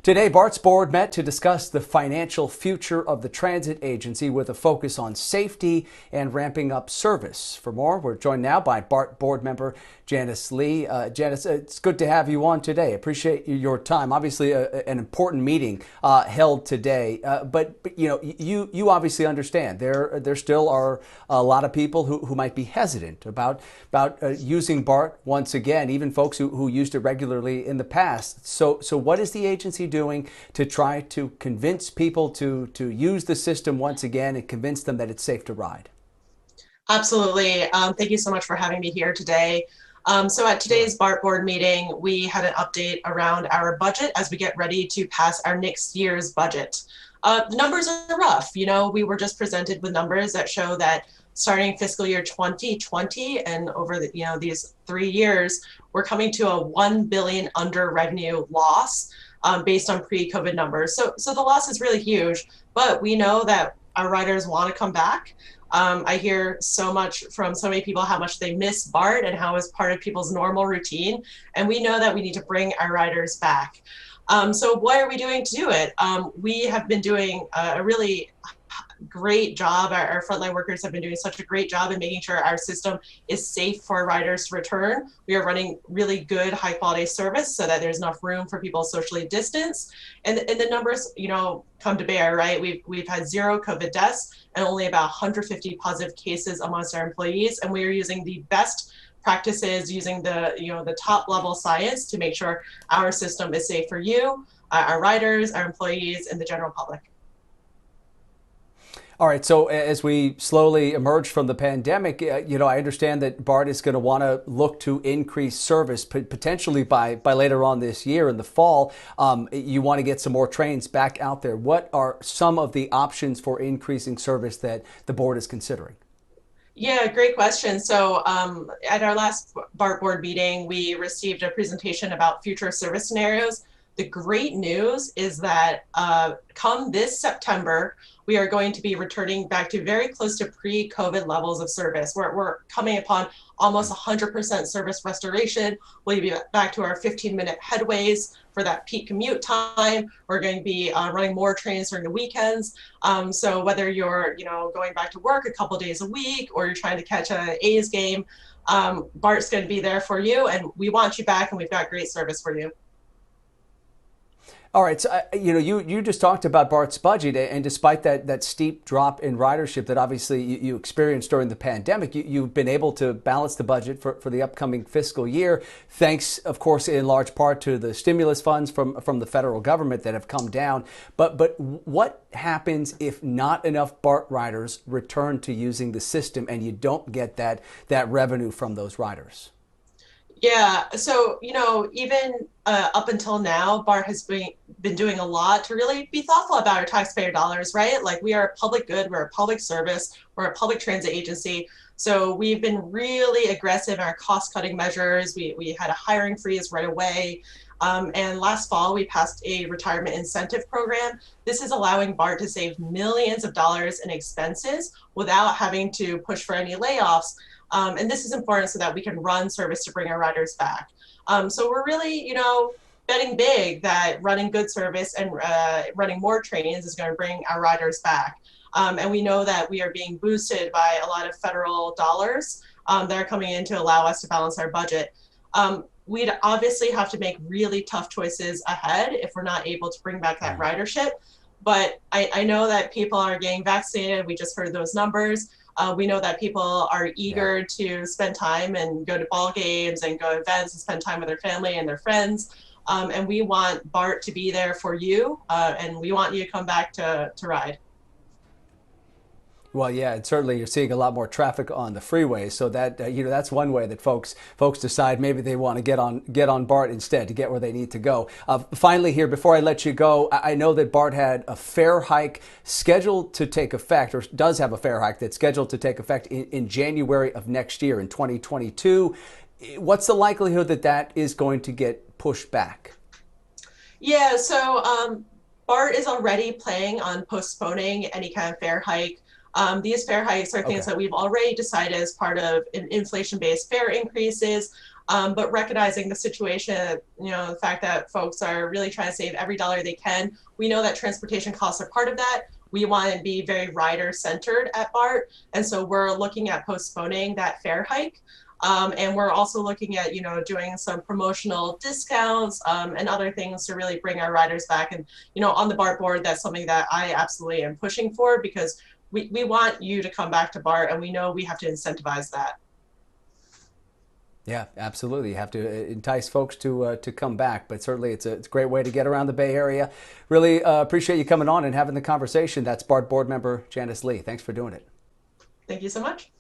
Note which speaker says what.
Speaker 1: Today, BART's board met to discuss the financial future of the transit agency with a focus on safety and ramping up service. For more, we're joined now by BART board member Janice Li. Janice, it's good to have you on today. Appreciate your time. Obviously, an important meeting held today, but you obviously understand there still are a lot of people who might be hesitant about using BART once again, even folks who used it regularly in the past. So what is the agency doing to try to convince people to use the system once again and convince them that it's safe to ride?
Speaker 2: Absolutely. Thank you so much for having me here today. So at
Speaker 1: Sure.
Speaker 2: today's BART board meeting, we had an update around our budget as we get ready to pass our next year's budget. The numbers are rough. We were just presented with numbers that show that starting fiscal year 2020 and over these 3 years, we're coming to a 1 billion under revenue loss based on pre-COVID numbers. So the loss is really huge, but we know that our riders want to come back. I hear so much from so many people how much they miss BART and how it's part of people's normal routine. And we know that we need to bring our riders back. So what are we doing to do it? We have been doing a really great job. Our frontline workers have been doing such a great job in making sure our system is safe for riders to return. We are running really good, high quality service so that there's enough room for people socially distance. And the numbers, come to bear, right? We've had 0 COVID deaths and only about 150 positive cases amongst our employees. And we are using the best practices, using the top level science to make sure our system is safe for you, our riders, our employees, and the general public.
Speaker 1: All right. So as we slowly emerge from the pandemic, I understand that BART is going to want to look to increase service potentially by later on this year in the fall. You want to get some more trains back out there. What are some of the options for increasing service that the board is considering?
Speaker 2: Yeah, great question. So at our last BART board meeting, we received a presentation about future service scenarios. The great news is that come this September, we are going to be returning back to very close to pre-COVID levels of service. We're coming upon almost 100% service restoration. We'll be back to our 15-minute headways for that peak commute time. We're going to be running more trains during the weekends. So whether you're, going back to work a couple days a week or you're trying to catch an A's game, BART's going to be there for you, and we want you back, and we've got great service for you.
Speaker 1: All right, so you just talked about BART's budget, and despite that steep drop in ridership that obviously you experienced during the pandemic, you've been able to balance the budget for the upcoming fiscal year, thanks, of course, in large part to the stimulus funds from the federal government that have come down. But what happens if not enough BART riders return to using the system and you don't get that revenue from those riders?
Speaker 2: Yeah, so even up until now, BART has been doing a lot to really be thoughtful about our taxpayer dollars, right? Like, we are a public good, we're a public service, we're a public transit agency. So we've been really aggressive in our cost-cutting measures. We had a hiring freeze right away. And last fall, we passed a retirement incentive program. This is allowing BART to save millions of dollars in expenses without having to push for any layoffs. And this is important so that we can run service to bring our riders back. So we're really, betting big that running good service and running more trains is going to bring our riders back. And we know that we are being boosted by a lot of federal dollars that are coming in to allow us to balance our budget. We'd obviously have to make really tough choices ahead if we're not able to bring back that ridership. But I know that people are getting vaccinated. We just heard those numbers. We know that people are
Speaker 1: Yeah.
Speaker 2: eager to spend time and go to ball games and go to events and spend time with their family and their friends. And we want BART to be there for you, and we want you to come back to ride.
Speaker 1: Well, yeah, and certainly you're seeing a lot more traffic on the freeways, so that that's one way that folks decide maybe they want to get on BART instead to get where they need to go. Finally, here before I let you go, I know that BART had a fare hike scheduled to take effect, or does have a fare hike that's scheduled to take effect in January of next year in 2022. What's the likelihood that that is going to get pushed back?
Speaker 2: Yeah, so BART is already planning on postponing any kind of fare hike. These fare hikes are things
Speaker 1: Okay.
Speaker 2: that we've already decided as part of inflation-based fare increases. but recognizing the situation, the fact that folks are really trying to save every dollar they can. We know that transportation costs are part of that. We want to be very rider centered at BART. And so we're looking at postponing that fare hike. And we're also looking at, doing some promotional discounts and other things to really bring our riders back. And, on the BART board, that's something that I absolutely am pushing for, because we want you to come back to BART, and we know we have to incentivize that.
Speaker 1: Yeah, absolutely. You have to entice folks to come back, but certainly it's a great way to get around the Bay Area. Really appreciate you coming on and having the conversation. That's BART board member Janice Li. Thanks for doing it.
Speaker 2: Thank you so much.